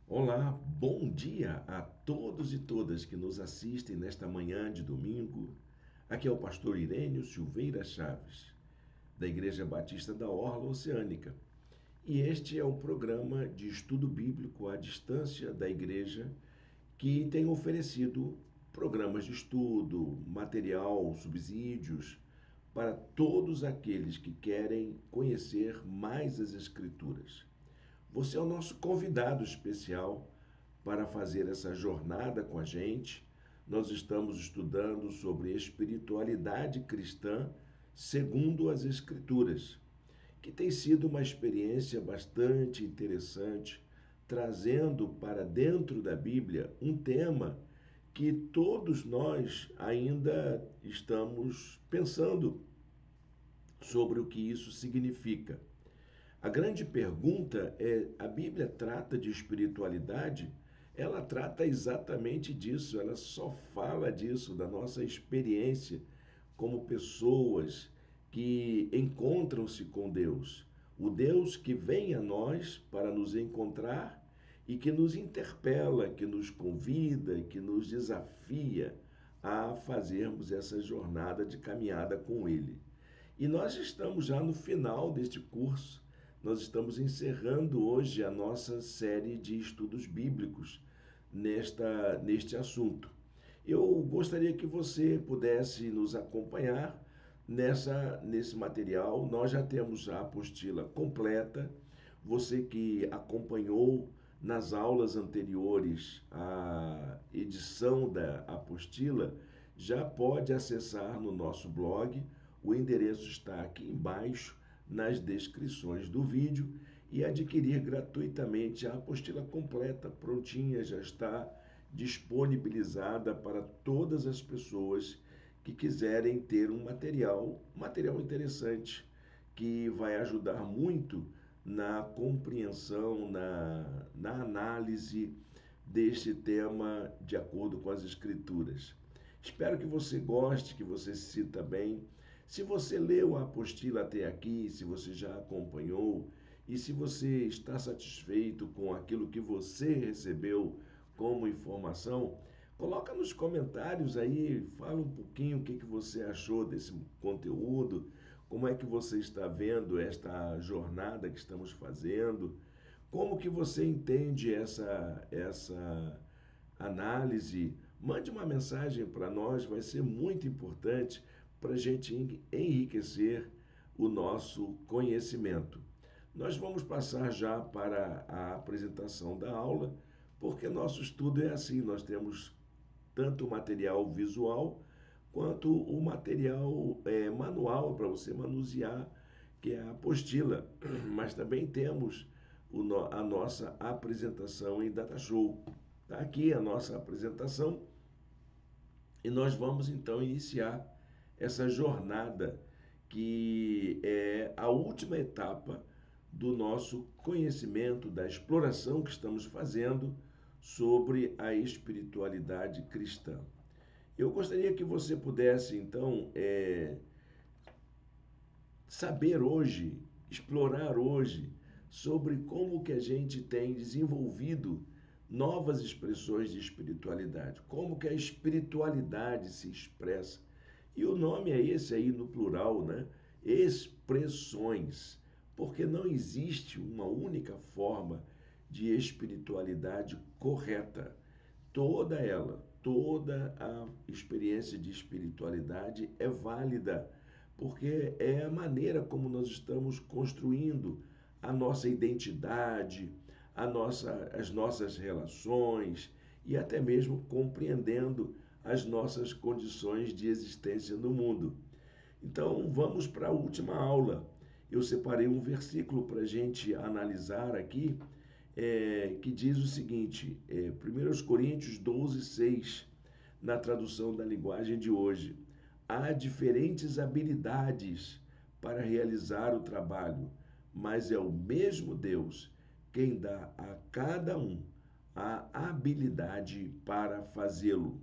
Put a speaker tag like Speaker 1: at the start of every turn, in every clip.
Speaker 1: Olá, bom dia a todos e todas que nos assistem nesta manhã de domingo. Aqui é o pastor Irênio Silveira Chaves, da Igreja Batista da Orla Oceânica. E este é o programa de estudo bíblico à distância da igreja que tem oferecido programas de estudo, material, subsídios para todos aqueles que querem conhecer mais as Escrituras. Você é o nosso convidado especial para fazer essa jornada com a gente. Nós estamos estudando sobre espiritualidade cristã segundo as Escrituras, que tem sido uma experiência bastante interessante, trazendo para dentro da Bíblia um tema que todos nós ainda estamos pensando sobre o que isso significa. A grande pergunta é: a Bíblia trata de espiritualidade? Ela trata exatamente disso, ela só fala disso, da nossa experiência como pessoas que encontram-se com Deus. O Deus que vem a nós para nos encontrar e que nos interpela, que nos convida, que nos desafia a fazermos essa jornada de caminhada com Ele. E nós estamos já no final deste curso. Nós estamos encerrando hoje a nossa série de estudos bíblicos neste assunto. Eu gostaria que você pudesse nos acompanhar nesse material. Nós já temos a apostila completa. Você que acompanhou nas aulas anteriores a edição da apostila, já pode acessar no nosso blog. O endereço está aqui embaixo nas descrições do vídeo e adquirir gratuitamente a apostila completa, prontinha, já está disponibilizada para todas as pessoas que quiserem ter um material interessante, que vai ajudar muito na compreensão, na análise deste tema de acordo com as Escrituras. Espero que você goste, que você se sinta bem. Se você leu a apostila até aqui, se você já acompanhou e se você está satisfeito com aquilo que você recebeu como informação, coloca nos comentários aí, fala um pouquinho o que você achou desse conteúdo, como é que você está vendo esta jornada que estamos fazendo, como que você entende essa análise. Mande uma mensagem para nós, vai ser muito importante para a gente enriquecer o nosso conhecimento. Nós vamos passar já para a apresentação da aula, porque nosso estudo é assim: nós temos tanto o material visual quanto o material manual para você manusear, que é a apostila, mas também temos a nossa apresentação em data show. Está aqui a nossa apresentação e nós vamos então iniciar essa jornada que é a última etapa do nosso conhecimento, da exploração que estamos fazendo sobre a espiritualidade cristã. Eu gostaria que você pudesse então saber hoje, explorar hoje sobre como que a gente tem desenvolvido novas expressões de espiritualidade, como que a espiritualidade se expressa. E o nome é esse aí no plural, né? Expressões, porque não existe uma única forma de espiritualidade correta. Toda a experiência de espiritualidade é válida, porque é a maneira como nós estamos construindo a nossa identidade, as nossas relações e até mesmo compreendendo as nossas condições de existência no mundo. Então, vamos para a última aula. Eu separei um versículo para a gente analisar aqui, que diz o seguinte, 1 Coríntios 12:6, na tradução da linguagem de hoje: há diferentes habilidades para realizar o trabalho, mas é o mesmo Deus quem dá a cada um a habilidade para fazê-lo.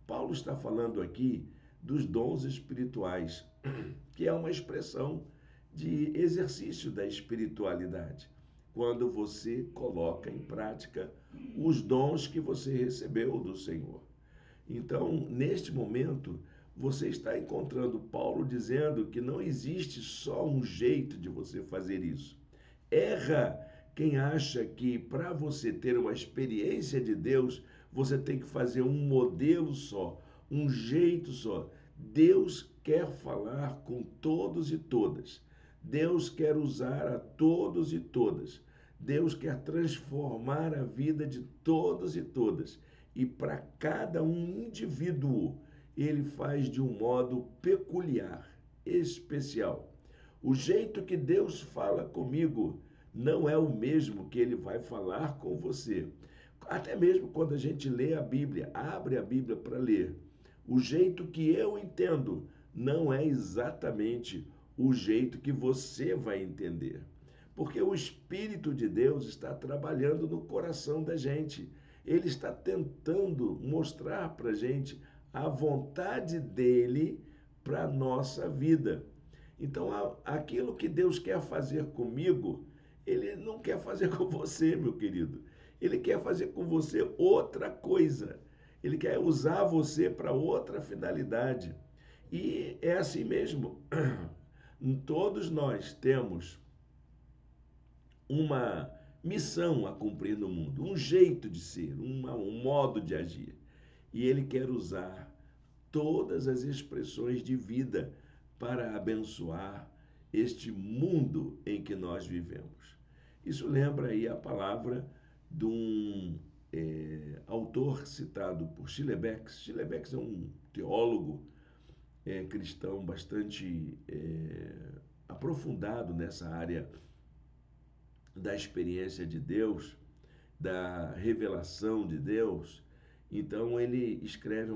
Speaker 1: Paulo está falando aqui dos dons espirituais, que é uma expressão de exercício da espiritualidade. quando você coloca em prática os dons que você recebeu do Senhor. Então, neste momento, você está encontrando Paulo dizendo que não existe só um jeito de você fazer isso. Erra quem acha que para você ter uma experiência de Deus, você tem que fazer um modelo só, um jeito só. Deus quer falar com todos e todas. Deus quer usar a todos e todas. Deus quer transformar a vida de todos e todas. E para cada um indivíduo, ele faz de um modo peculiar, especial. O jeito que Deus fala comigo não é o mesmo que ele vai falar com você. Até mesmo quando a gente lê a Bíblia, abre a Bíblia para ler, o jeito que eu entendo não é exatamente o jeito que você vai entender. Porque o Espírito de Deus está trabalhando no coração da gente. Ele está tentando mostrar para a gente a vontade dele para a nossa vida. Então, aquilo que Deus quer fazer comigo, ele não quer fazer com você, meu querido. Ele quer fazer com você outra coisa. Ele quer usar você para outra finalidade. E é assim mesmo. Todos nós temos uma missão a cumprir no mundo, um jeito de ser, um modo de agir. E ele quer usar todas as expressões de vida para abençoar este mundo em que nós vivemos. Isso lembra aí a palavra de um autor citado por Schillebeeckx. Schillebeeckx é um teólogo cristão bastante aprofundado nessa área da experiência de Deus, da revelação de Deus. Então ele escreve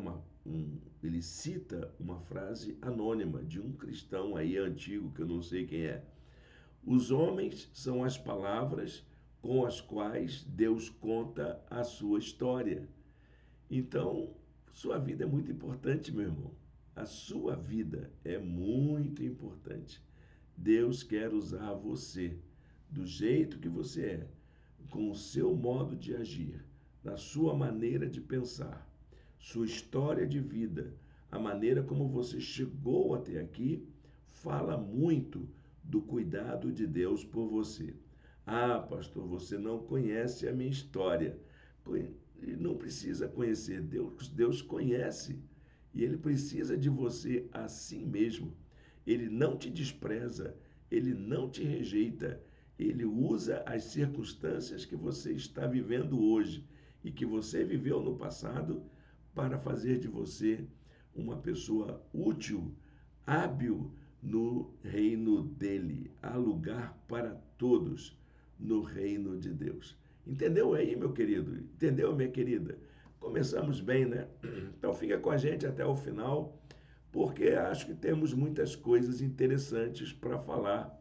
Speaker 1: ele cita uma frase anônima de um cristão aí antigo, que eu não sei quem é. Os homens são as palavras com as quais Deus conta a sua história. Então, sua vida é muito importante, meu irmão. A sua vida é muito importante. Deus quer usar você do jeito que você é, com o seu modo de agir, na sua maneira de pensar, sua história de vida, a maneira como você chegou até aqui, fala muito do cuidado de Deus por você. Ah, pastor, você não conhece a minha história. Não precisa conhecer. Deus conhece. E Ele precisa de você assim mesmo. Ele não te despreza, Ele não te rejeita. Ele usa as circunstâncias que você está vivendo hoje e que você viveu no passado para fazer de você uma pessoa útil, hábil no reino dele. Há lugar para todos no reino de Deus. Entendeu aí, meu querido? Entendeu, minha querida? Começamos bem, né? Então fica com a gente até o final, porque acho que temos muitas coisas interessantes para falar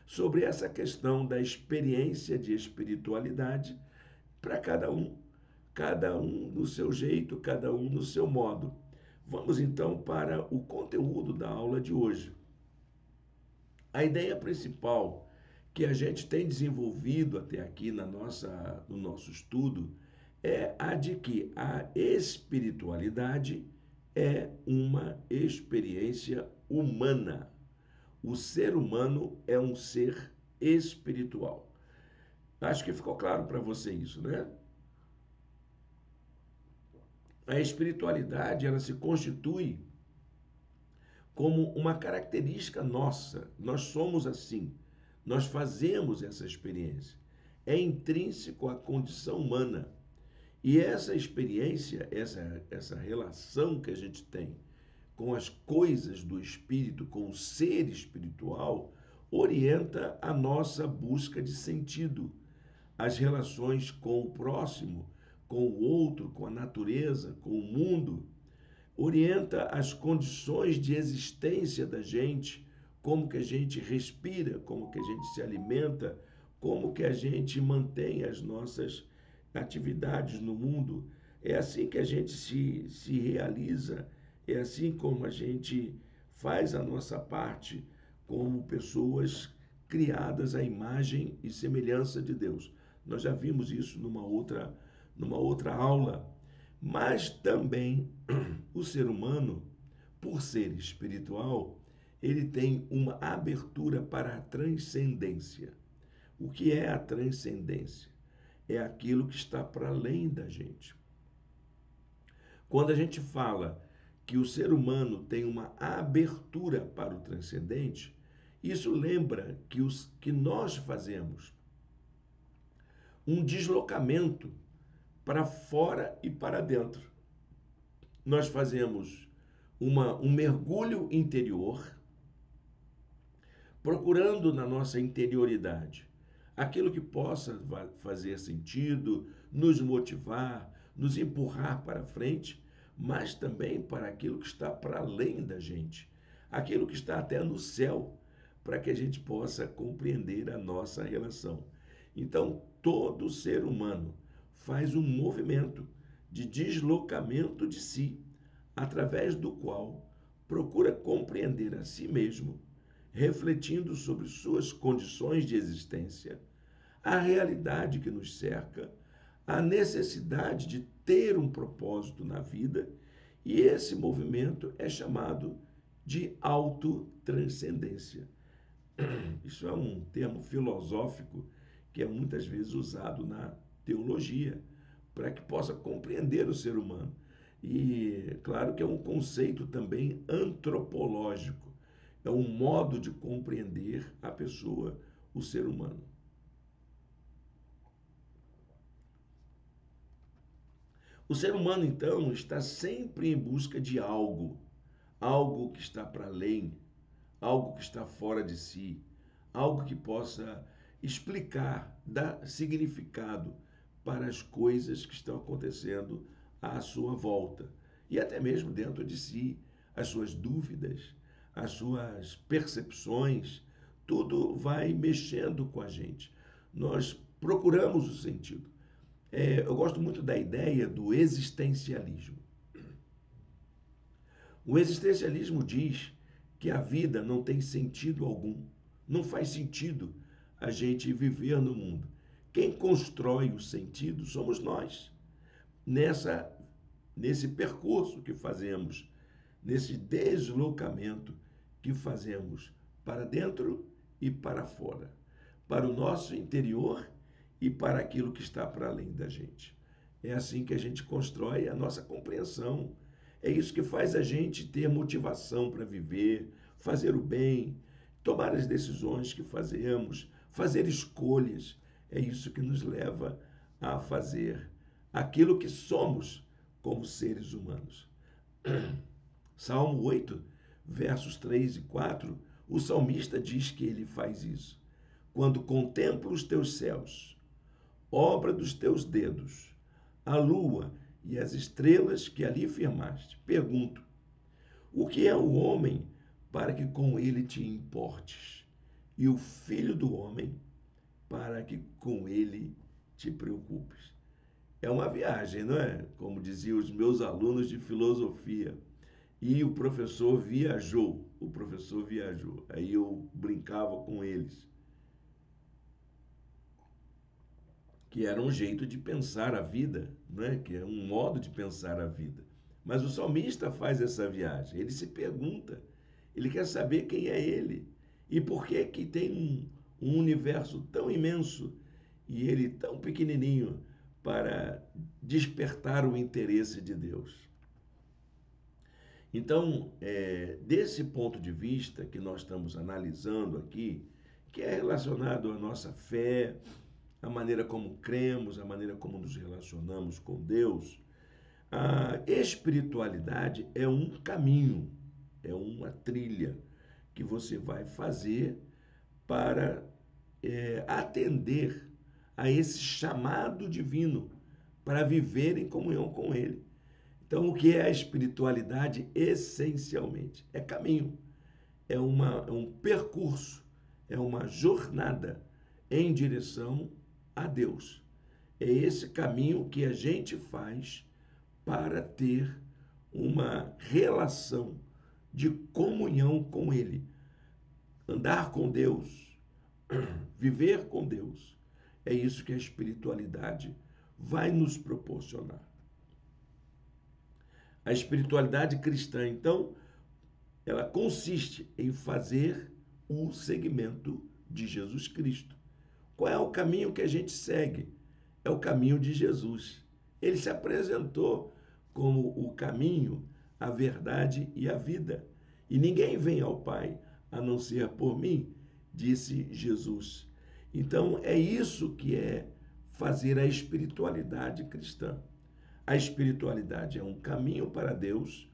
Speaker 1: sobre essa questão da experiência de espiritualidade para cada um do seu jeito, cada um no seu modo. Vamos então para o conteúdo da aula de hoje. A ideia principal que a gente tem desenvolvido até aqui no nosso estudo é a de que a espiritualidade é uma experiência humana. O ser humano é um ser espiritual. Acho que ficou claro para você isso, né? A espiritualidade, ela se constitui como uma característica nossa. Nós somos assim. Nós fazemos essa experiência. É intrínseco à condição humana. E essa experiência, essa relação que a gente tem com as coisas do espírito, com o ser espiritual, orienta a nossa busca de sentido, as relações com o próximo, com o outro, com a natureza, com o mundo, orienta as condições de existência da gente, como que a gente respira, como que a gente se alimenta, como que a gente mantém as nossas atividades no mundo. É assim que a gente se realiza, é assim como a gente faz a nossa parte como pessoas criadas à imagem e semelhança de Deus. Nós já vimos isso numa outra aula. Mas também o ser humano, por ser espiritual, ele tem uma abertura para a transcendência. O que é a transcendência? É aquilo que está para além da gente. Quando a gente fala que o ser humano tem uma abertura para o transcendente, isso lembra que nós fazemos um deslocamento para fora e para dentro. Nós fazemos um mergulho interior, procurando na nossa interioridade aquilo que possa fazer sentido, nos motivar, nos empurrar para frente, mas também para aquilo que está para além da gente, aquilo que está até no céu, para que a gente possa compreender a nossa relação. Então, todo ser humano faz um movimento de deslocamento de si, através do qual procura compreender a si mesmo, refletindo sobre suas condições de existência, a realidade que nos cerca, a necessidade de ter um propósito na vida, e esse movimento é chamado de autotranscendência. Isso é um termo filosófico que é muitas vezes usado na teologia, para que possa compreender o ser humano. E claro que é um conceito também antropológico, é um modo de compreender a pessoa, o ser humano. O ser humano, então, está sempre em busca de algo, algo que está para além, algo que está fora de si, algo que possa explicar, dar significado para as coisas que estão acontecendo à sua volta e até mesmo dentro de si, as suas dúvidas, as suas percepções, tudo vai mexendo com a gente. Nós procuramos o sentido. Eu gosto muito da ideia do existencialismo. O existencialismo diz que a vida não tem sentido algum, não faz sentido a gente viver no mundo. Quem constrói o sentido somos nós. Nesse percurso que fazemos, nesse deslocamento que fazemos para dentro e para fora, para o nosso interior e para aquilo que está para além da gente. É assim que a gente constrói a nossa compreensão. É isso que faz a gente ter motivação para viver, fazer o bem, tomar as decisões que fazemos, fazer escolhas. É isso que nos leva a fazer aquilo que somos como seres humanos. Salmo 8, versos 3 e 4, o salmista diz que ele faz isso. Quando contemplo os teus céus, obra dos teus dedos, a lua e as estrelas que ali firmaste, pergunto: o que é o homem para que com ele te importes? E o filho do homem para que com ele te preocupes? É uma viagem, não é? Como diziam os meus alunos de filosofia. E o professor viajou. Aí eu brincava com eles, que era um jeito de pensar a vida, né? Que é um modo de pensar a vida. Mas o salmista faz essa viagem, ele se pergunta, ele quer saber quem é ele e por que que tem um universo tão imenso e ele tão pequenininho para despertar o interesse de Deus. Então, desse ponto de vista que nós estamos analisando aqui, que é relacionado à nossa fé, a maneira como cremos, a maneira como nos relacionamos com Deus, a espiritualidade é um caminho, é uma trilha que você vai fazer para atender a esse chamado divino para viver em comunhão com Ele. Então, o que é a espiritualidade? Essencialmente, é caminho, é um percurso, é uma jornada em direção a Deus. É esse caminho que a gente faz para ter uma relação de comunhão com Ele. Andar com Deus, Viver com Deus. É isso que a espiritualidade vai nos proporcionar. A espiritualidade cristã, então, ela consiste em fazer o seguimento de Jesus Cristo. Qual é o caminho que a gente segue? É o caminho de Jesus. Ele se apresentou como o caminho, a verdade e a vida. E ninguém vem ao Pai a não ser por mim, disse Jesus. Então, é isso que é fazer a espiritualidade cristã. A espiritualidade é um caminho para Deus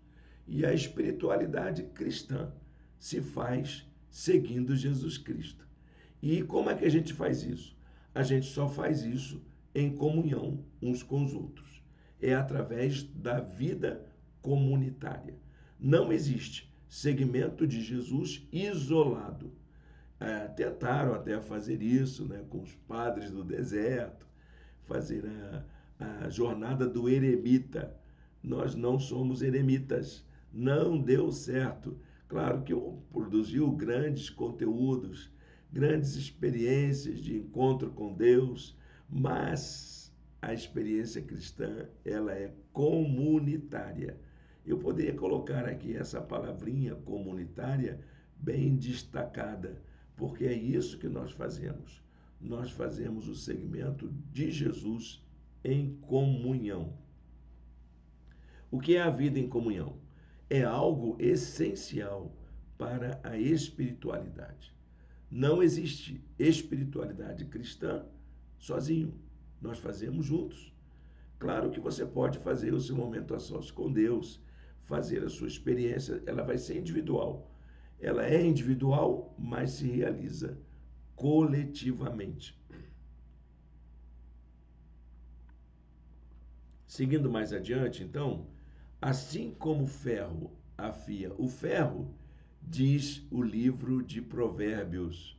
Speaker 1: e a espiritualidade cristã se faz seguindo Jesus Cristo. E como é que a gente faz isso? A gente só faz isso em comunhão uns com os outros. É através da vida comunitária. Não existe segmento de Jesus isolado. Tentaram até fazer isso, né, com os padres do deserto, fazer a jornada do eremita. Nós não somos eremitas. Não deu certo. Claro que produziu grandes conteúdos, grandes experiências de encontro com Deus, mas a experiência cristã, ela é comunitária. Eu poderia colocar aqui essa palavrinha comunitária bem destacada, porque é isso que nós fazemos. Nós fazemos o segmento de Jesus em comunhão. O que é a vida em comunhão? É algo essencial para a espiritualidade. Não existe espiritualidade cristã sozinho. Nós fazemos juntos. Claro que você pode fazer o seu momento a sós com Deus, fazer a sua experiência, ela vai ser individual. Ela é individual, mas se realiza coletivamente. Seguindo mais adiante, então, assim como o ferro afia o ferro, diz o livro de Provérbios,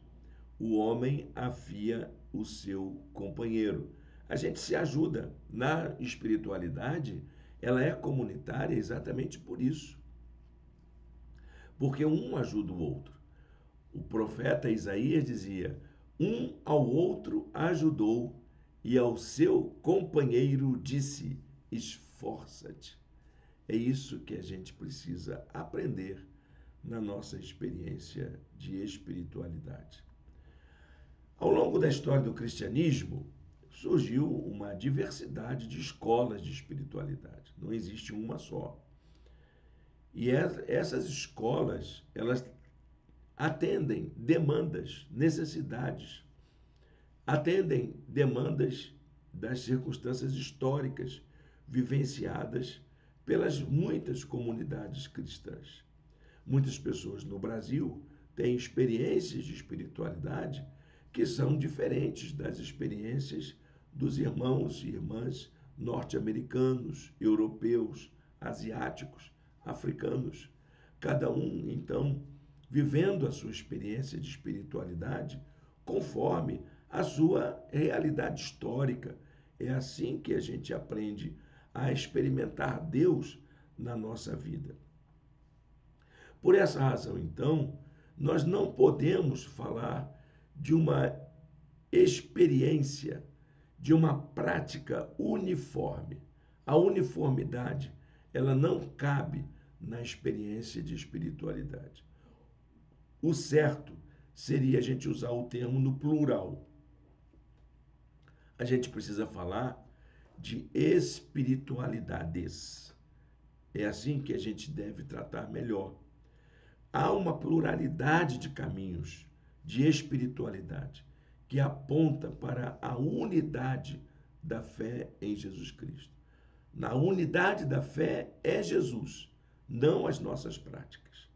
Speaker 1: o homem afia o seu companheiro. A gente se ajuda. Na espiritualidade, ela é comunitária exatamente por isso. Porque um ajuda o outro. O profeta Isaías dizia: um ao outro ajudou, e ao seu companheiro disse: esforça-te. É isso que a gente precisa aprender na nossa experiência de espiritualidade. Ao longo da história do cristianismo, surgiu uma diversidade de escolas de espiritualidade. Não existe uma só. E essas escolas, elas atendem demandas, necessidades, atendem demandas das circunstâncias históricas vivenciadas pelas muitas comunidades cristãs. Muitas pessoas no Brasil têm experiências de espiritualidade que são diferentes das experiências dos irmãos e irmãs norte-americanos, europeus, asiáticos, africanos. Cada um, então, vivendo a sua experiência de espiritualidade conforme a sua realidade histórica. É assim que a gente aprende a experimentar Deus na nossa vida. Por essa razão, então, nós não podemos falar de uma experiência, de uma prática uniforme. A uniformidade, ela não cabe na experiência de espiritualidade. O certo seria a gente usar o termo no plural. A gente precisa falar de espiritualidades. É assim que a gente deve tratar melhor. Há uma pluralidade de caminhos de espiritualidade que aponta para a unidade da fé em Jesus Cristo. Na unidade da fé é Jesus, não as nossas práticas.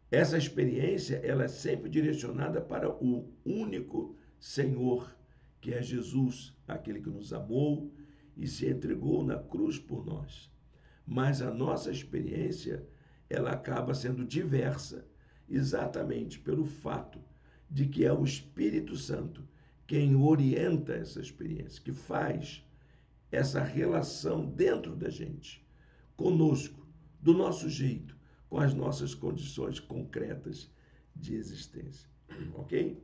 Speaker 1: Essa experiência, ela é sempre direcionada para o único Senhor, que é Jesus, aquele que nos amou e se entregou na cruz por nós. Mas a nossa experiência, ela acaba sendo diversa, exatamente pelo fato de que é o Espírito Santo quem orienta essa experiência, que faz essa relação dentro da gente, conosco, do nosso jeito, com as nossas condições concretas de existência. ok?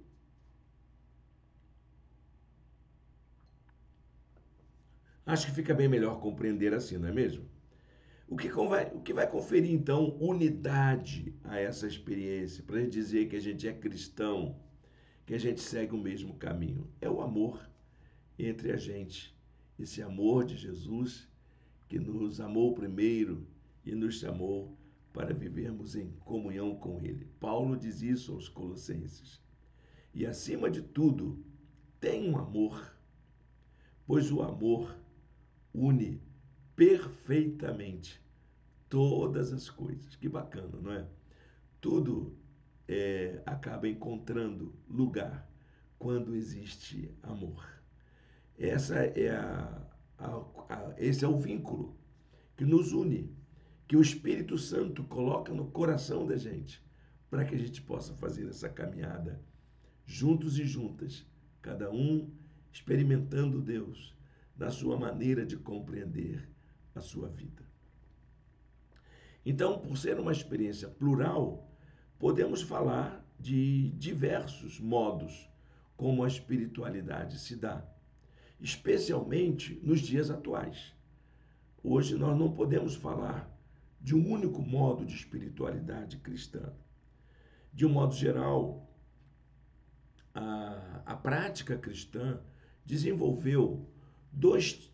Speaker 1: Acho que fica bem melhor compreender assim, não é mesmo? O que vai conferir, então, unidade a essa experiência, para dizer que a gente é cristão, que a gente segue o mesmo caminho? É o amor entre a gente. Esse amor de Jesus que nos amou primeiro e nos chamou para vivermos em comunhão com Ele. Paulo diz isso aos Colossenses. E acima de tudo, tem um amor, pois o amor une perfeitamente todas as coisas. Que bacana, não é? Tudo acaba encontrando lugar quando existe amor. Esse é o vínculo que nos une, que o Espírito Santo coloca no coração da gente, para que a gente possa fazer essa caminhada juntos e juntas, cada um experimentando Deus na sua maneira de compreender a sua vida. Então, por ser uma experiência plural, podemos falar de diversos modos como a espiritualidade se dá, especialmente nos dias atuais. Hoje nós não podemos falar de um único modo de espiritualidade cristã. De um modo geral, a prática cristã desenvolveu dois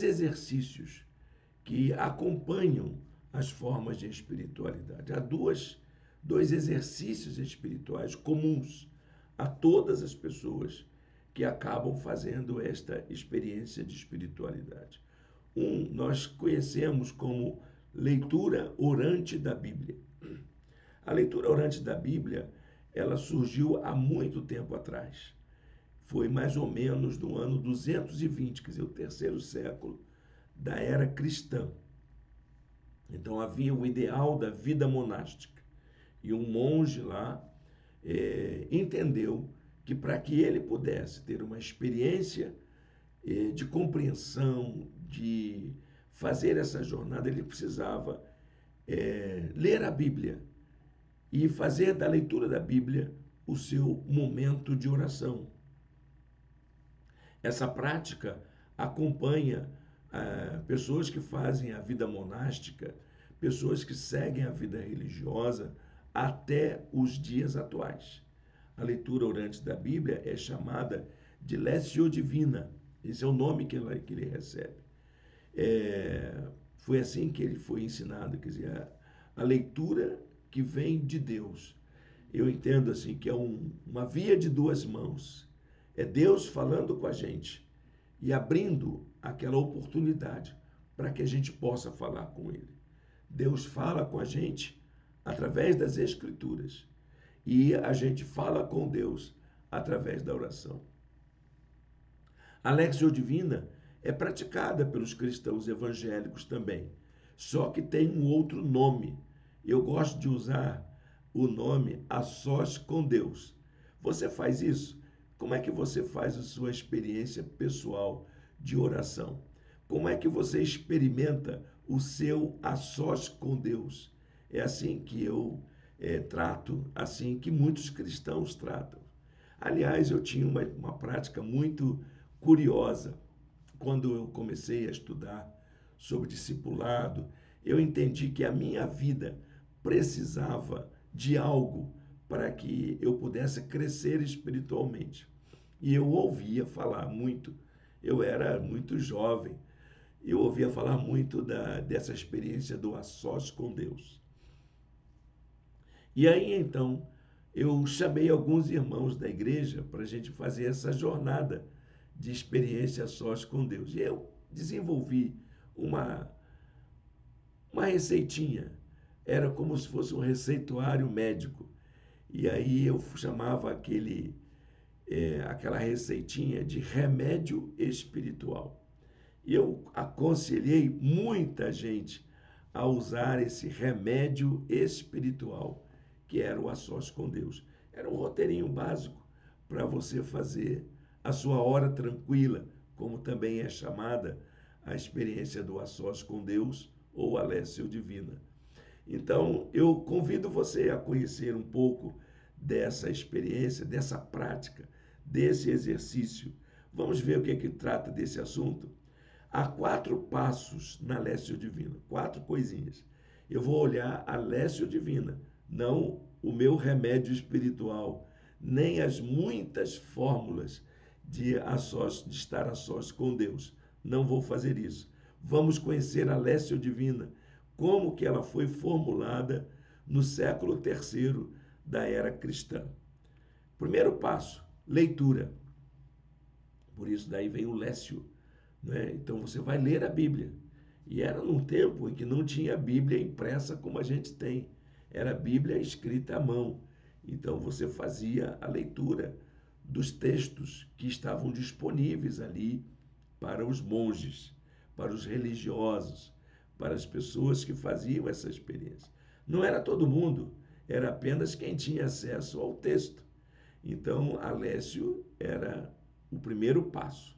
Speaker 1: exercícios que acompanham as formas de espiritualidade. Há dois exercícios espirituais comuns a todas as pessoas que acabam fazendo esta experiência de espiritualidade. Nós conhecemos como leitura orante da Bíblia. A leitura orante da Bíblia, ela surgiu há muito tempo atrás. Foi mais ou menos no ano 220, quer dizer, o terceiro século da era cristã. Então havia o ideal da vida monástica. E um monge lá entendeu que para que ele pudesse ter uma experiência de compreensão, de fazer essa jornada, ele precisava ler a Bíblia e fazer da leitura da Bíblia o seu momento de oração. Essa prática acompanha pessoas que fazem a vida monástica, pessoas que seguem a vida religiosa até os dias atuais. A leitura orante da Bíblia é chamada de Lécio Divina. Esse é o nome que ele recebe. Foi assim que ele foi ensinado, quer dizer, a leitura que vem de Deus. Eu entendo assim que é uma via de duas mãos. É Deus falando com a gente e abrindo aquela oportunidade para que a gente possa falar com Ele. Deus fala com a gente através das Escrituras e a gente fala com Deus através da oração. A Léxio Divina é praticada pelos cristãos evangélicos também, só que tem um outro nome. Eu gosto de usar o nome a sós com Deus. Você faz isso? Como é que você faz a sua experiência pessoal de oração? Como é que você experimenta o seu a sós com Deus? É assim que eu trato, assim que muitos cristãos tratam. Aliás, eu tinha uma prática muito curiosa. Quando eu comecei a estudar sobre discipulado, eu entendi que a minha vida precisava de algo para que eu pudesse crescer espiritualmente. E eu ouvia falar muito, eu era muito jovem, eu ouvia falar muito dessa experiência do a sós com Deus. E aí então eu chamei alguns irmãos da igreja para a gente fazer essa jornada de experiência a sós com Deus. E eu desenvolvi uma receitinha, era como se fosse um receituário médico. E aí eu chamava aquela receitinha de remédio espiritual. E eu aconselhei muita gente a usar esse remédio espiritual, que era o a sós com Deus. Era um roteirinho básico para você fazer a sua hora tranquila, como também é chamada a experiência do a sós com Deus ou a Lécio Divina. Então, eu convido você a conhecer um pouco dessa experiência, dessa prática, desse exercício. Vamos ver o que é que trata desse assunto? Há 4 passos na Lécio Divina, 4 coisinhas. Eu vou olhar a Lécio Divina, não o meu remédio espiritual, nem as muitas fórmulas de estar a sós com Deus. Não vou fazer isso. Vamos conhecer a Lécio Divina, como que ela foi formulada no século III da era cristã. Primeiro passo, leitura. Por isso daí vem o Lécio, né? Então você vai ler a Bíblia. E era num tempo em que não tinha Bíblia impressa como a gente tem. Era Bíblia escrita à mão. Então você fazia a leitura dos textos que estavam disponíveis ali para os monges, para os religiosos, para as pessoas que faziam essa experiência. Não era todo mundo, era apenas quem tinha acesso ao texto. Então, Alessio era o primeiro passo.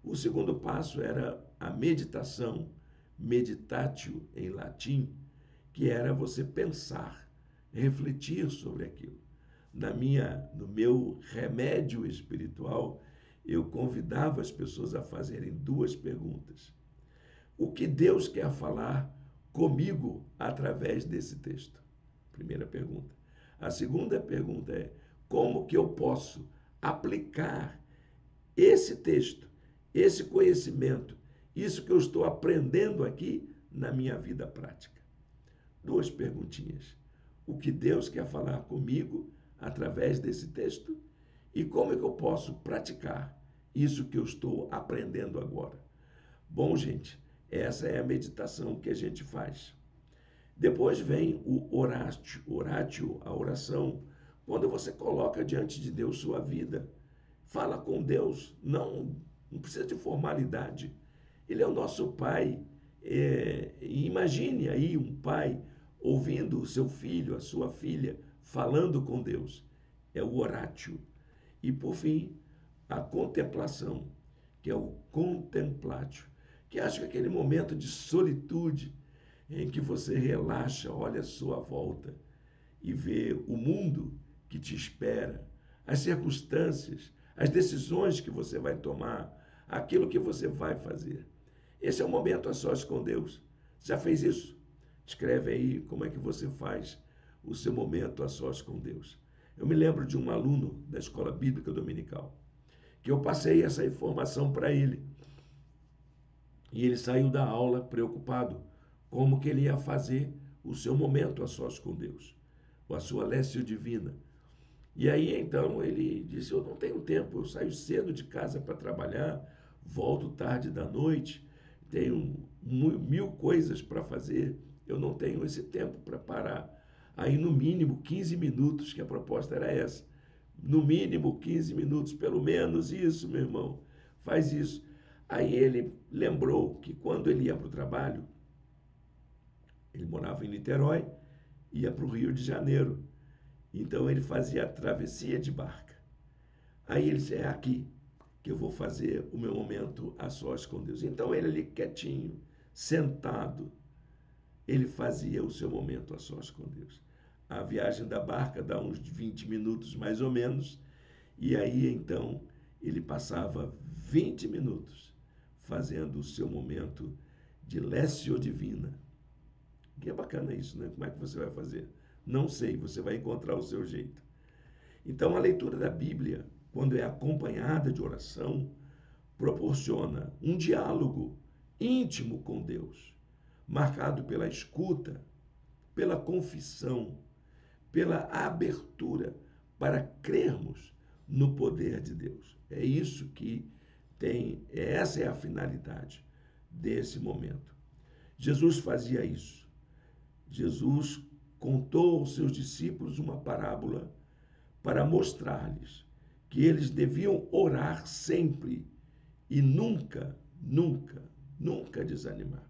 Speaker 1: O segundo passo era a meditação, meditatio em latim, que era você pensar, refletir sobre aquilo. No meu remédio espiritual, eu convidava as pessoas a fazerem 2 perguntas. O que Deus quer falar comigo através desse texto? Primeira pergunta. A segunda pergunta é: como que eu posso aplicar esse texto, esse conhecimento, isso que eu estou aprendendo aqui na minha vida prática? 2 perguntinhas. O que Deus quer falar comigo através desse texto e como é que eu posso praticar isso que eu estou aprendendo agora? Bom, gente, essa é a meditação que a gente faz. Depois vem o oratio, a oração, quando você coloca diante de Deus sua vida. Fala com Deus, não precisa de formalidade. Ele é o nosso Pai. Imagine aí um pai ouvindo o seu filho, a sua filha, falando com Deus. É o oratio. E, por fim, a contemplação, que é o contemplatio, que acho que é aquele momento de solitude em que você relaxa, olha à sua volta e vê o mundo que te espera, as circunstâncias, as decisões que você vai tomar, aquilo que você vai fazer. Esse é o momento a sós com Deus. Já fez isso? Escreve aí como é que você faz o seu momento a sós com Deus. Eu me lembro de um aluno da Escola Bíblica Dominical, que eu passei essa informação para ele. E ele saiu da aula preocupado, como que ele ia fazer o seu momento a sós com Deus, a sua lécio divina. E aí, então, ele disse, eu não tenho tempo, eu saio cedo de casa para trabalhar, volto tarde da noite, tenho 1000 coisas para fazer, eu não tenho esse tempo para parar. Aí, no mínimo, 15 minutos, que a proposta era essa. No mínimo, 15 minutos, pelo menos isso, meu irmão, faz isso. Aí ele lembrou que quando ele ia para o trabalho, ele morava em Niterói, ia para o Rio de Janeiro. Então ele fazia a travessia de barca. Aí ele disse, é aqui que eu vou fazer o meu momento a sós com Deus. Então ele ali quietinho, sentado, ele fazia o seu momento a sós com Deus. A viagem da barca dá uns 20 minutos mais ou menos, e aí então ele passava 20 minutos fazendo o seu momento de lécio divina. Que é bacana isso, né? Como é que você vai fazer? Não sei, você vai encontrar o seu jeito. Então, a leitura da Bíblia, quando é acompanhada de oração, proporciona um diálogo íntimo com Deus, marcado pela escuta, pela confissão, pela abertura para crermos no poder de Deus. É isso que essa é a finalidade desse momento. Jesus fazia isso. Jesus contou aos seus discípulos uma parábola para mostrar-lhes que eles deviam orar sempre e nunca, nunca, nunca desanimar.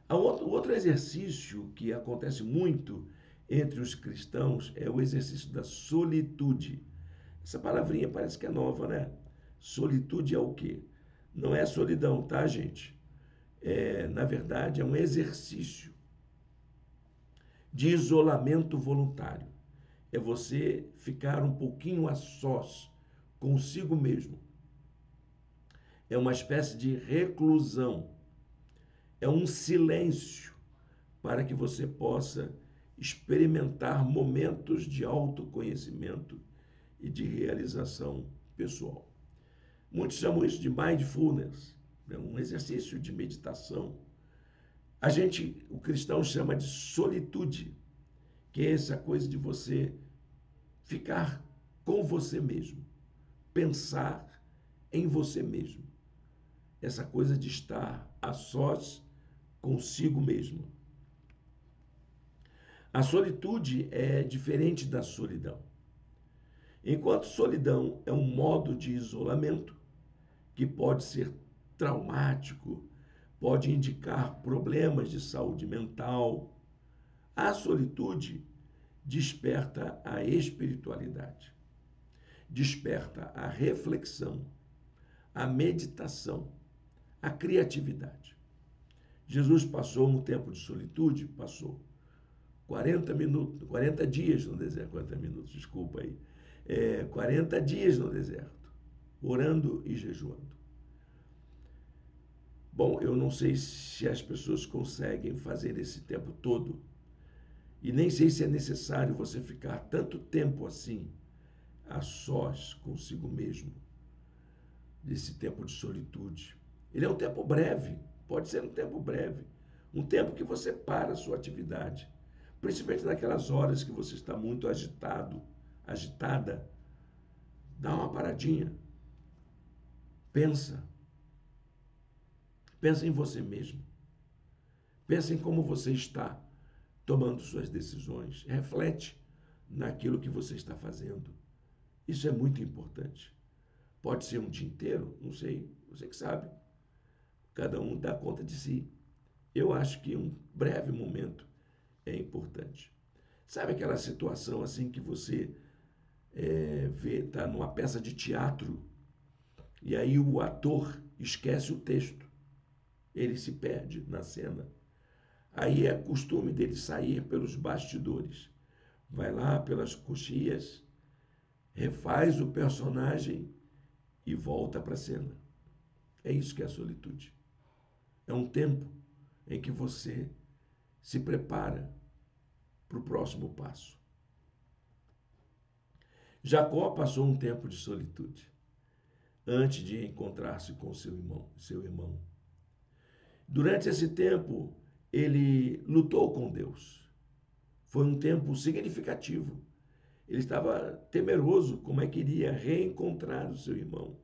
Speaker 1: O outro exercício que acontece muito entre os cristãos é o exercício da solitude. Essa palavrinha parece que é nova, né? Solitude é o quê? Não é solidão, tá, gente? Na verdade, é um exercício de isolamento voluntário. é você ficar um pouquinho a sós consigo mesmo. É uma espécie de reclusão. É um silêncio para que você possa experimentar momentos de autoconhecimento e de realização pessoal. Muitos chamam isso de mindfulness, é um exercício de meditação. O cristão chama de solitude, que é essa coisa de você ficar com você mesmo, pensar em você mesmo. Essa coisa de estar a sós consigo mesmo. A solitude é diferente da solidão. Enquanto solidão é um modo de isolamento que pode ser traumático, pode indicar problemas de saúde mental, a solitude desperta a espiritualidade, desperta a reflexão, a meditação, a criatividade. Jesus passou um tempo de solitude, passou 40 dias no deserto, 40 minutos, desculpa aí, 40 dias no deserto, orando e jejuando. Bom, eu não sei se as pessoas conseguem fazer esse tempo todo, e nem sei se é necessário você ficar tanto tempo assim, a sós consigo mesmo, desse tempo de solitude. Ele é um tempo breve, pode ser um tempo breve, um tempo que você para a sua atividade, principalmente naquelas horas que você está muito agitado, agitada. Dá uma paradinha, pensa em você mesmo, pensa em como você está tomando suas decisões, reflete naquilo que você está fazendo. Isso é muito importante. Pode ser um dia inteiro, não sei, você que sabe. Cada um dá conta de si. Eu acho que um breve momento é importante. Sabe aquela situação assim que você está numa peça de teatro e aí o ator esquece o texto, ele se perde na cena. Aí é costume dele sair pelos bastidores, vai lá pelas coxias, refaz o personagem e volta para a cena. É isso que é a solitude. É um tempo em que você se prepara para o próximo passo. Jacó passou um tempo de solitude antes de encontrar-se com seu irmão. Durante esse tempo, ele lutou com Deus. Foi um tempo significativo. Ele estava temeroso como é que iria reencontrar o seu irmão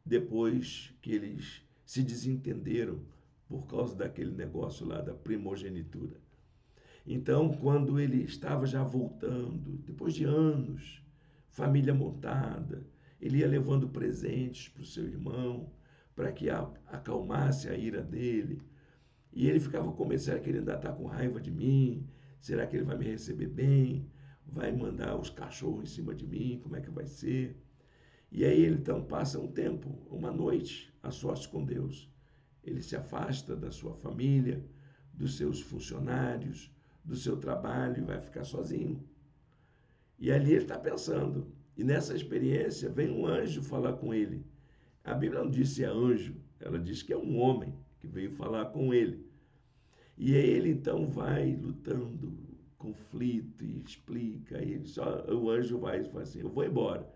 Speaker 1: depois que eles se desentenderam por causa daquele negócio lá da primogenitura. Então, quando ele estava já voltando, depois de anos, família montada, ele ia levando presentes para o seu irmão, para que acalmasse a ira dele. E ele ficava começando, que ele ainda está com raiva de mim, será que ele vai me receber bem? Vai mandar os cachorros em cima de mim, como é que vai ser? E aí ele então passa um tempo, uma noite, a sós com Deus. Ele se afasta da sua família, dos seus funcionários, do seu trabalho e vai ficar sozinho. E ali ele está pensando. E nessa experiência vem um anjo falar com ele. A Bíblia não diz se é anjo, ela diz que é um homem que veio falar com ele. E aí ele então vai lutando, conflito, e explica. E o anjo vai e fala assim, eu vou embora.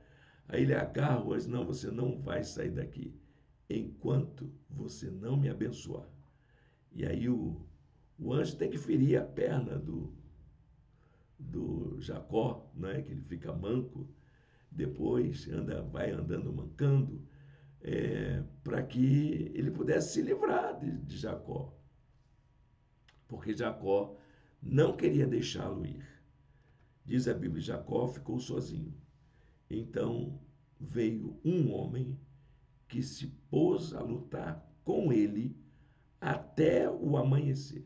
Speaker 1: Aí ele agarra o anjo, não, você não vai sair daqui enquanto você não me abençoar. E aí o anjo tem que ferir a perna do Jacó, né, que ele fica manco, depois vai andando mancando, para que ele pudesse se livrar de Jacó. Porque Jacó não queria deixá-lo ir. Diz a Bíblia, Jacó ficou sozinho. Então veio um homem que se pôs a lutar com ele até o amanhecer.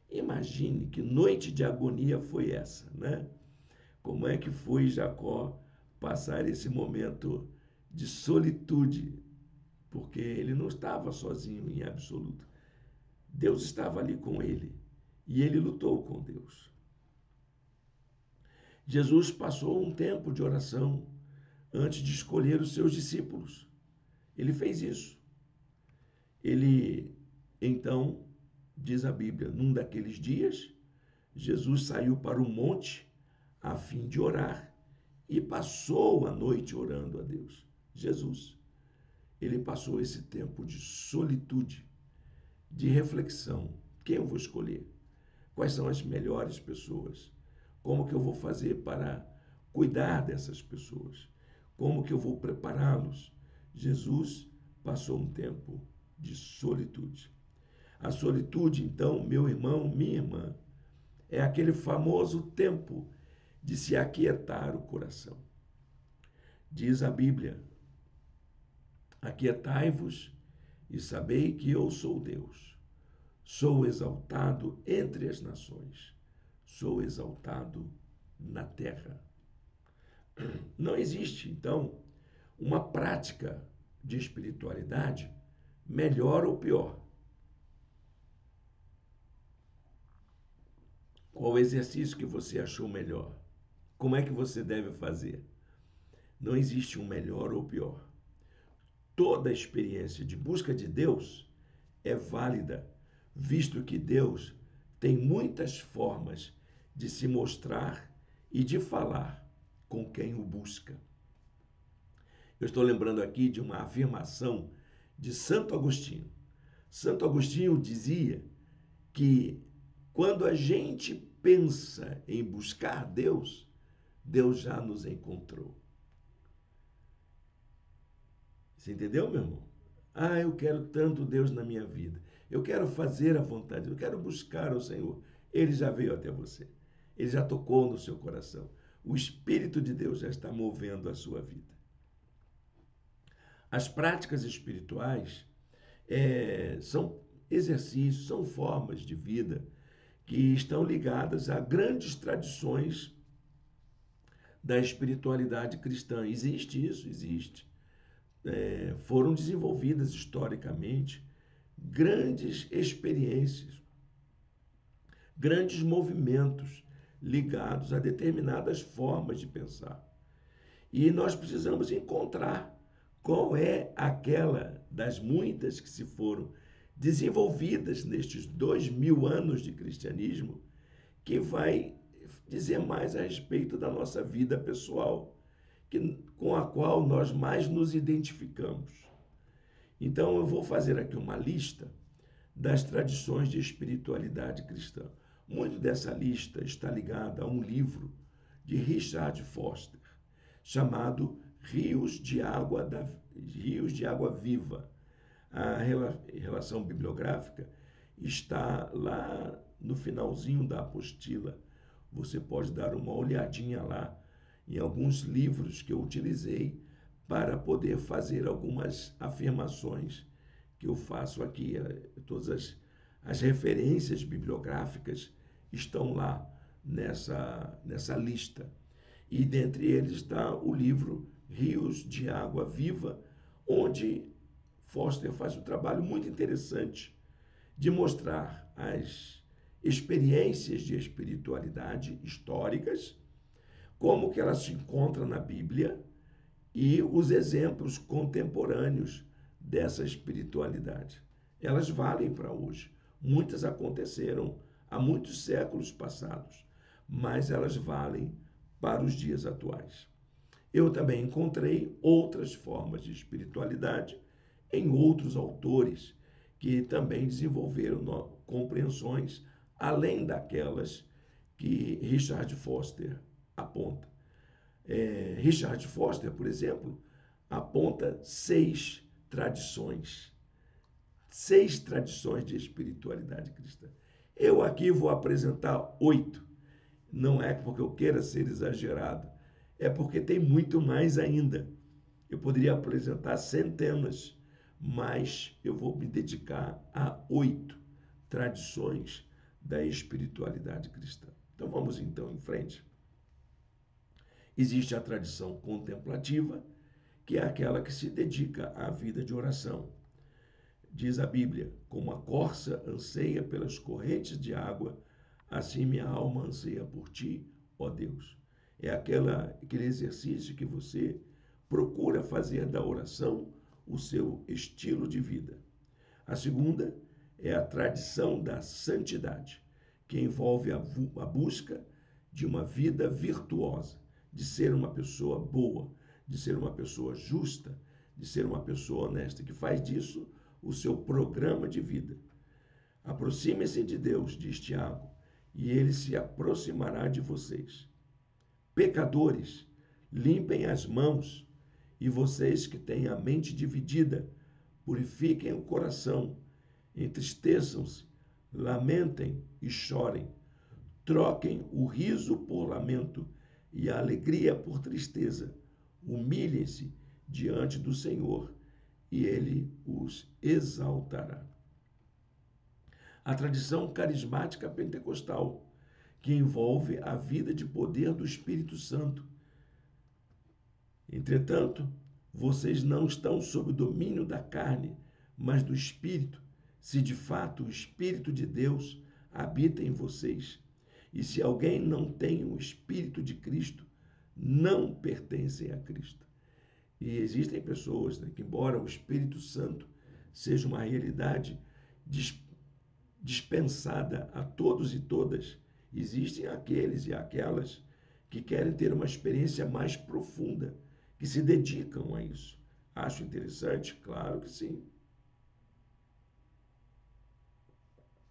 Speaker 1: Imagine que noite de agonia foi essa, né? Como é que foi Jacó passar esse momento de solitude? Porque ele não estava sozinho em absoluto. Deus estava ali com ele e ele lutou com Deus. Jesus passou um tempo de oração antes de escolher os seus discípulos. Ele fez isso. Ele, então, diz a Bíblia, num daqueles dias, Jesus saiu para o monte a fim de orar e passou a noite orando a Deus. Jesus, ele passou esse tempo de solitude, de reflexão. Quem eu vou escolher? Quais são as melhores pessoas? Como que eu vou fazer para cuidar dessas pessoas? Como que eu vou prepará-los? Jesus passou um tempo de solitude. A solitude, então, meu irmão, minha irmã, é aquele famoso tempo de se aquietar o coração. Diz a Bíblia: aquietai-vos e sabei que eu sou Deus. Sou exaltado entre as nações. Sou exaltado na terra. Não existe, então, uma prática de espiritualidade melhor ou pior. Qual o exercício que você achou melhor? Como é que você deve fazer? Não existe um melhor ou pior. Toda experiência de busca de Deus é válida, visto que Deus tem muitas formas de se mostrar e de falar com quem o busca. Eu estou lembrando aqui de uma afirmação de Santo Agostinho. Santo Agostinho dizia que quando a gente pensa em buscar Deus, Deus já nos encontrou. Você entendeu, meu irmão? Ah, eu quero tanto Deus na minha vida. Eu quero fazer a vontade, eu quero buscar o Senhor. Ele já veio até você. Ele já tocou no seu coração. O Espírito de Deus já está movendo a sua vida. As práticas espirituais são exercícios, são formas de vida que estão ligadas a grandes tradições da espiritualidade cristã. Existe isso? Existe. Foram desenvolvidas historicamente grandes experiências, grandes movimentos ligados a determinadas formas de pensar. E nós precisamos encontrar qual é aquela das muitas que se foram desenvolvidas nestes 2000 anos de cristianismo que vai dizer mais a respeito da nossa vida pessoal, com a qual nós mais nos identificamos. Então eu vou fazer aqui uma lista das tradições de espiritualidade cristã. Muito dessa lista está ligada a um livro de Richard Foster, chamado Rios de Água Viva. A relação bibliográfica está lá no finalzinho da apostila. Você pode dar uma olhadinha lá em alguns livros que eu utilizei para poder fazer algumas afirmações que eu faço aqui. Todas as referências bibliográficas estão lá nessa lista. E dentre eles está o livro Rios de Água Viva, onde Foster faz um trabalho muito interessante de mostrar as experiências de espiritualidade históricas, como que elas se encontram na Bíblia e os exemplos contemporâneos dessa espiritualidade. Elas valem para hoje. Muitas aconteceram há muitos séculos passados, mas elas valem para os dias atuais. Eu também encontrei outras formas de espiritualidade em outros autores que também desenvolveram compreensões além daquelas que Richard Foster aponta. Richard Foster, por exemplo, aponta 6 tradições de espiritualidade cristã. Eu aqui vou apresentar 8. Não é porque eu queira ser exagerado, é porque tem muito mais ainda. Eu poderia apresentar centenas, mas eu vou me dedicar a 8 tradições da espiritualidade cristã. Então vamos então em frente. Existe a tradição contemplativa, que é aquela que se dedica à vida de oração. Diz a Bíblia: como a corça anseia pelas correntes de água, assim minha alma anseia por ti, ó Deus. É aquele exercício que você procura fazer da oração o seu estilo de vida. A segunda é a tradição da santidade, que envolve a busca de uma vida virtuosa, de ser uma pessoa boa, de ser uma pessoa justa, de ser uma pessoa honesta, que faz disso o seu programa de vida. Aproxime-se de Deus, diz Tiago, e ele se aproximará de vocês. Pecadores, limpem as mãos, e vocês que têm a mente dividida, purifiquem o coração, entristeçam-se, lamentem e chorem. Troquem o riso por lamento e a alegria por tristeza. Humilhem-se diante do Senhor e ele os exaltará. A tradição carismática pentecostal, que envolve a vida de poder do Espírito Santo. Entretanto, vocês não estão sob o domínio da carne, mas do Espírito, se de fato o Espírito de Deus habita em vocês. E se alguém não tem o Espírito de Cristo, não pertencem a Cristo. E existem pessoas, que, embora o Espírito Santo seja uma realidade dispensada a todos e todas, existem aqueles e aquelas que querem ter uma experiência mais profunda, que se dedicam a isso. Acho interessante? Claro que sim.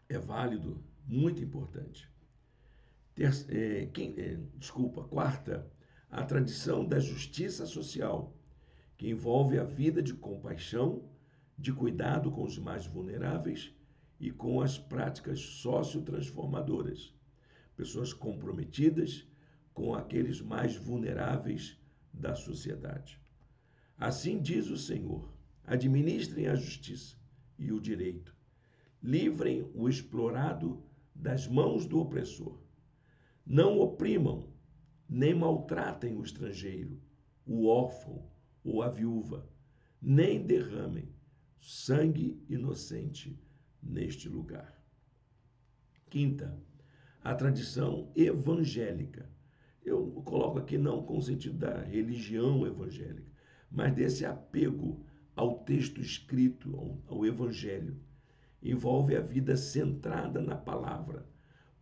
Speaker 1: É válido, muito importante. Quarta, a tradição da justiça social, que envolve a vida de compaixão, de cuidado com os mais vulneráveis e com as práticas sociotransformadoras. Pessoas comprometidas com aqueles mais vulneráveis da sociedade. Assim diz o Senhor: administrem a justiça e o direito. Livrem o explorado das mãos do opressor. Não oprimam, nem maltratem o estrangeiro, o órfão ou a viúva, nem derramem sangue inocente neste lugar. Quinta, a tradição evangélica. Eu coloco aqui não com o sentido da religião evangélica, mas desse apego ao texto escrito, ao evangelho. Envolve a vida centrada na palavra.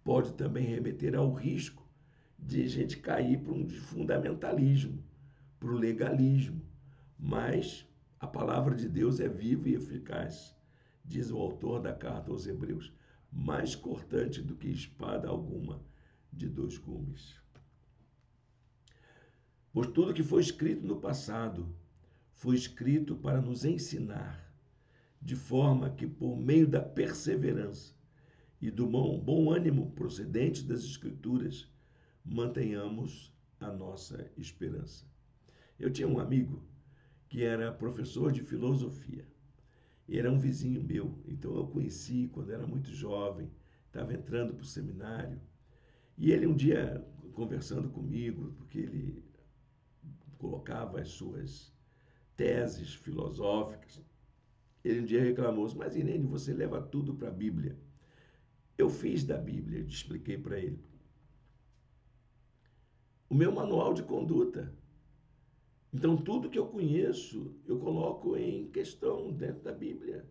Speaker 1: Pode também remeter ao risco de a gente cair para um fundamentalismo, para o legalismo. Mas a palavra de Deus é viva e eficaz, diz o autor da carta aos Hebreus, mais cortante do que espada alguma de dois gumes. Pois tudo que foi escrito no passado foi escrito para nos ensinar, de forma que, por meio da perseverança e do bom ânimo procedente das Escrituras, mantenhamos a nossa esperança. Eu tinha um amigo que era professor de filosofia. Era um vizinho meu, então eu conheci quando era muito jovem, estava entrando para o seminário. E ele um dia, conversando comigo, porque ele colocava as suas teses filosóficas, ele um dia reclamou: mas Irene, você leva tudo para a Bíblia. Eu fiz da Bíblia, eu expliquei para ele, o meu manual de conduta. Então, tudo que eu conheço, eu coloco em questão dentro da Bíblia.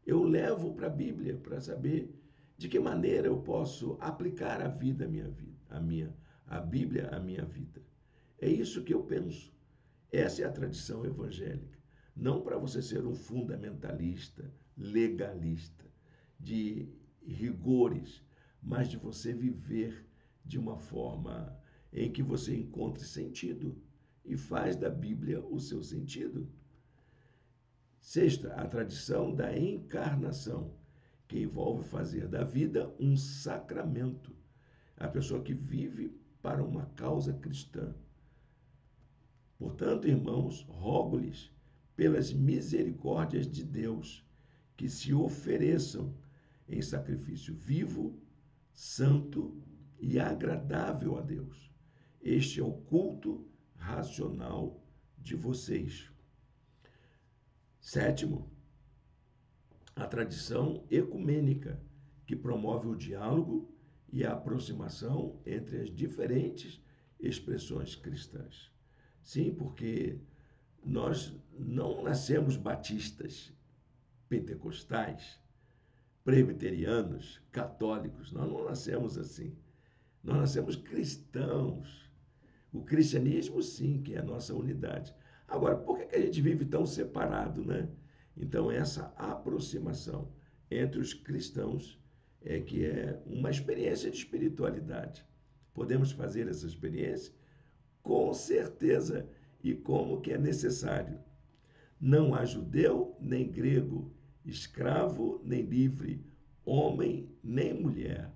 Speaker 1: Eu levo para a Bíblia para saber de que maneira eu posso aplicar a vida à minha vida, a Bíblia à minha vida. É isso que eu penso. Essa é a tradição evangélica. Não para você ser um fundamentalista, legalista, de rigores, mas de você viver de uma forma em que você encontre sentido e faz da Bíblia o seu sentido. Sexta, a tradição da encarnação, que envolve fazer da vida um sacramento. A pessoa que vive para uma causa cristã. Portanto, irmãos, rogo-lhes, pelas misericórdias de Deus, que se ofereçam em sacrifício vivo, santo e agradável a Deus. Este é o culto racional de vocês. Sétimo, a tradição ecumênica, que promove o diálogo e a aproximação entre as diferentes expressões cristãs. Sim, porque nós não nascemos batistas, pentecostais, presbiterianos, católicos. Nós não nascemos assim. Nós nascemos cristãos. O cristianismo, sim, que é a nossa unidade. Agora, por que a gente vive tão separado, né? Então, essa aproximação entre os cristãos é que é uma experiência de espiritualidade. Podemos fazer essa experiência? Com certeza, e como que é necessário. Não há judeu nem grego, escravo nem livre, homem nem mulher,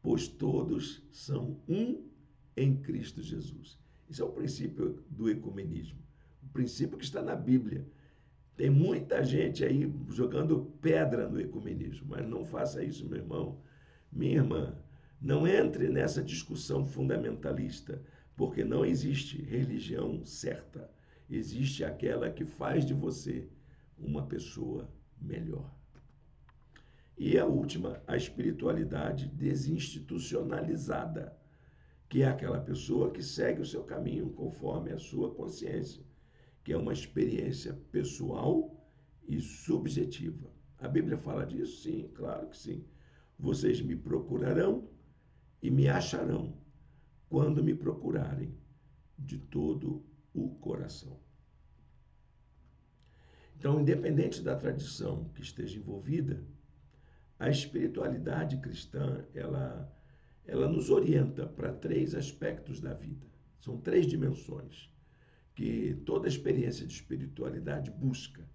Speaker 1: pois todos são um em Cristo Jesus. Esse é o princípio do ecumenismo, o princípio que está na Bíblia. Tem muita gente aí jogando pedra no ecumenismo, mas não faça isso, meu irmão, minha irmã. Não entre nessa discussão fundamentalista, porque não existe religião certa. Existe aquela que faz de você uma pessoa melhor. E a última, a espiritualidade desinstitucionalizada, que é aquela pessoa que segue o seu caminho conforme a sua consciência, que é uma experiência pessoal e subjetiva. A Bíblia fala disso? Sim, claro que sim. Vocês me procurarão e me acharão quando me procurarem de todo o coração. Então, independente da tradição que esteja envolvida, a espiritualidade cristã, ela nos orienta para 3 aspectos da vida. São 3 dimensões que toda experiência de espiritualidade busca.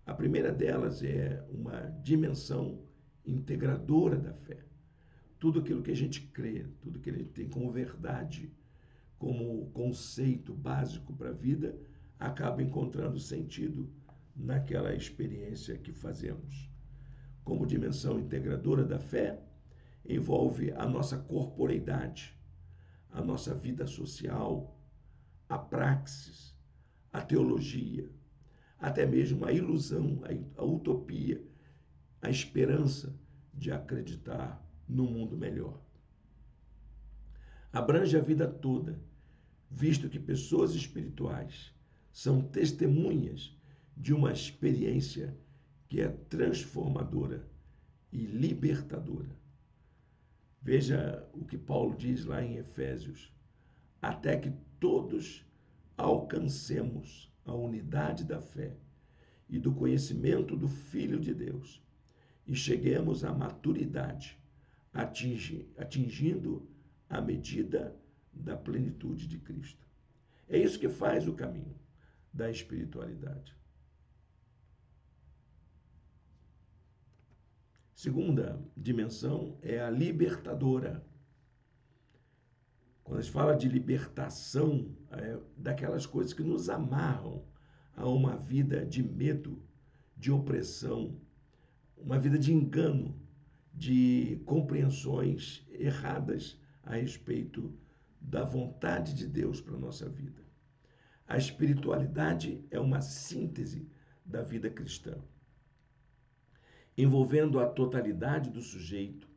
Speaker 1: A primeira delas é uma dimensão integradora da fé. Tudo aquilo que a gente crê, tudo que a gente tem como verdade, como conceito básico para a vida, acaba encontrando sentido naquela experiência que fazemos. Como dimensão integradora da fé, envolve a nossa corporeidade, a nossa vida social, a praxis, a teologia, até mesmo a ilusão, a utopia, a esperança de acreditar no mundo melhor. Abrange a vida toda, visto que pessoas espirituais são testemunhas de uma experiência que é transformadora e libertadora. Veja o que Paulo diz lá em Efésios: até que todos alcancemos a unidade da fé e do conhecimento do Filho de Deus e cheguemos à maturidade, atingindo a medida da plenitude de Cristo. É isso que faz o caminho da espiritualidade. Segunda dimensão é a libertadora. Quando a gente fala de libertação, é daquelas coisas que nos amarram a uma vida de medo, de opressão, uma vida de engano, de compreensões erradas a respeito da vontade de Deus para a nossa vida. A espiritualidade é uma síntese da vida cristã, envolvendo a totalidade do sujeito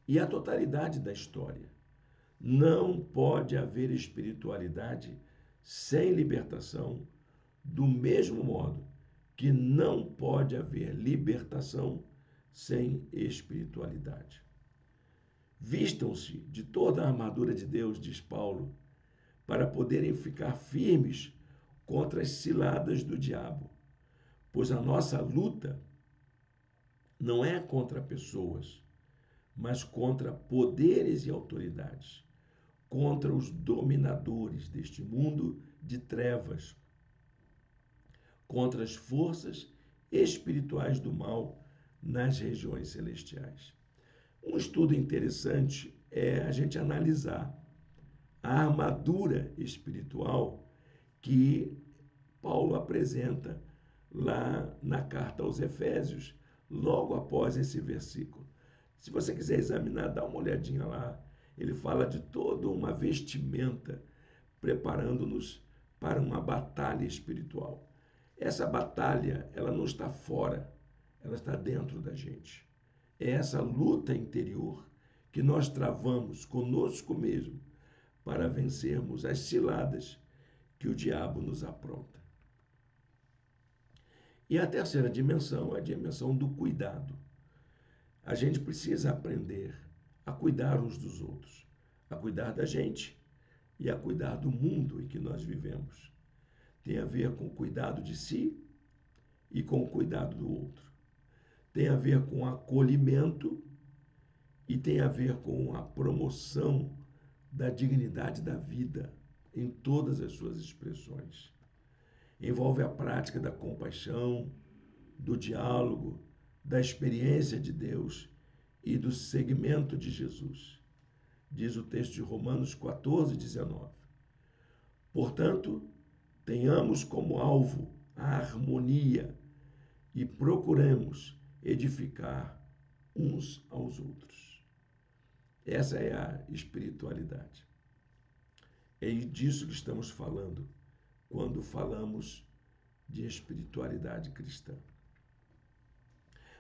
Speaker 1: e a totalidade da história. Não pode haver espiritualidade sem libertação, do mesmo modo que não pode haver libertação sem espiritualidade. Vistam-se de toda a armadura de Deus, diz Paulo, para poderem ficar firmes contra as ciladas do diabo, pois a nossa luta não é contra pessoas, mas contra poderes e autoridades, contra os dominadores deste mundo de trevas, contra as forças espirituais do mal nas regiões celestiais. Um estudo interessante é a gente analisar a armadura espiritual que Paulo apresenta lá na carta aos Efésios, logo após esse versículo. Se você quiser examinar, dá uma olhadinha lá. Ele fala de toda uma vestimenta, preparando-nos para uma batalha espiritual. Essa batalha, ela não está fora, ela está dentro da gente. É essa luta interior que nós travamos conosco mesmo para vencermos as ciladas que o diabo nos apronta. E a terceira dimensão é a dimensão do cuidado. A gente precisa aprender a cuidar uns dos outros, a cuidar da gente e a cuidar do mundo em que nós vivemos. Tem a ver com o cuidado de si e com o cuidado do outro. Tem a ver com acolhimento e tem a ver com a promoção da dignidade da vida em todas as suas expressões. Envolve a prática da compaixão, do diálogo, da experiência de Deus e do seguimento de Jesus. Diz o texto de Romanos 14, 19. Portanto, tenhamos como alvo a harmonia e procuremos edificar uns aos outros. Essa é a espiritualidade. É disso que estamos falando quando falamos de espiritualidade cristã.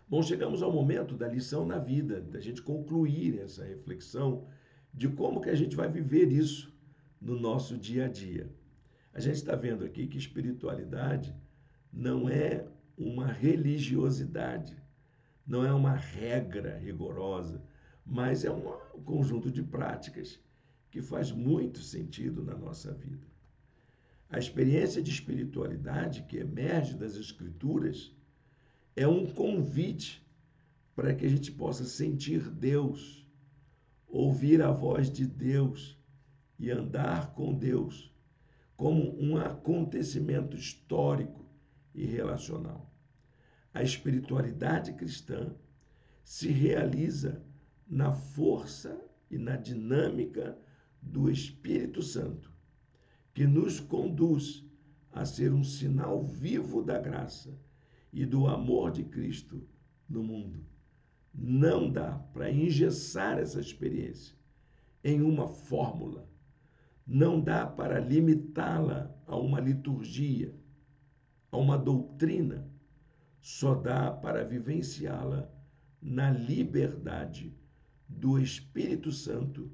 Speaker 1: Bom, chegamos ao momento da lição na vida, da gente concluir essa reflexão de como que a gente vai viver isso no nosso dia a dia. A gente está vendo aqui que espiritualidade não é uma religiosidade, não é uma regra rigorosa, mas é um conjunto de práticas que faz muito sentido na nossa vida. A experiência de espiritualidade que emerge das Escrituras é um convite para que a gente possa sentir Deus, ouvir a voz de Deus e andar com Deus como um acontecimento histórico e relacional. A espiritualidade cristã se realiza na força e na dinâmica do Espírito Santo, que nos conduz a ser um sinal vivo da graça e do amor de Cristo no mundo. Não dá para engessar essa experiência em uma fórmula. Não dá para limitá-la a uma liturgia, a uma doutrina. Só dá para vivenciá-la na liberdade do Espírito Santo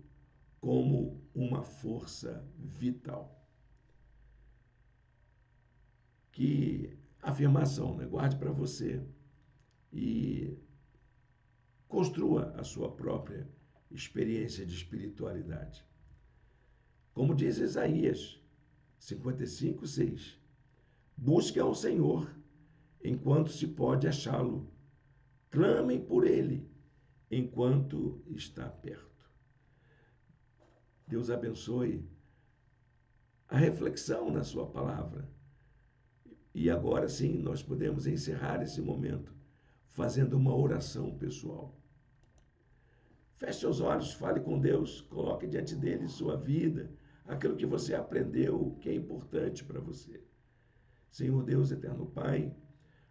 Speaker 1: como uma força vital. Que afirmação, né? Guarde para você e construa a sua própria experiência de espiritualidade. Como diz Isaías 55, 6. Busque ao Senhor enquanto se pode achá-lo. Clamem por ele enquanto está perto. Deus abençoe a reflexão na sua palavra. E agora sim, nós podemos encerrar esse momento fazendo uma oração pessoal. Feche seus olhos, fale com Deus, coloque diante dele sua vida, aquilo que você aprendeu, que é importante para você. Senhor Deus, eterno Pai,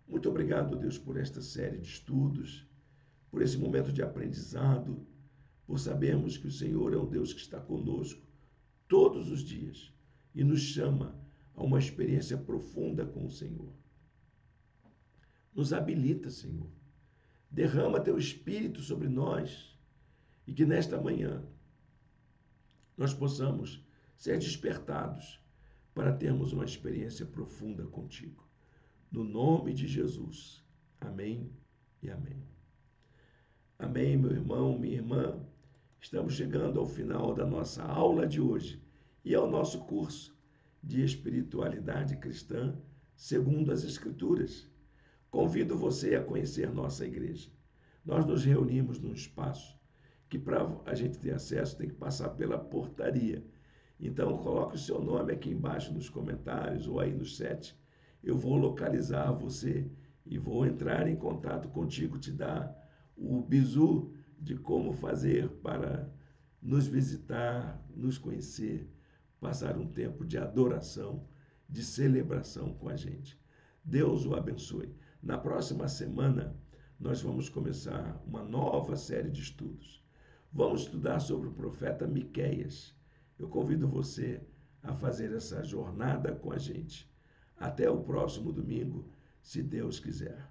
Speaker 1: muito obrigado, Deus, por esta série de estudos, por esse momento de aprendizado, por sabermos que o Senhor é um Deus que está conosco todos os dias e nos chama a uma experiência profunda com o Senhor. Nos habilita, Senhor. Derrama teu Espírito sobre nós e que nesta manhã nós possamos ser despertados para termos uma experiência profunda contigo. No nome de Jesus. Amém e amém. Amém, meu irmão, minha irmã. Estamos chegando ao final da nossa aula de hoje e ao nosso curso de espiritualidade cristã segundo as Escrituras. Convido você a conhecer nossa igreja. Nós nos reunimos num espaço que para a gente ter acesso tem que passar pela portaria. Então, coloque o seu nome aqui embaixo nos comentários ou aí no chat. Eu vou localizar você e vou entrar em contato contigo, te dar o bizu de como fazer para nos visitar, nos conhecer, passar um tempo de adoração, de celebração com a gente. Deus o abençoe. Na próxima semana, nós vamos começar uma nova série de estudos. Vamos estudar sobre o profeta Miqueias. Eu convido você a fazer essa jornada com a gente. Até o próximo domingo, se Deus quiser.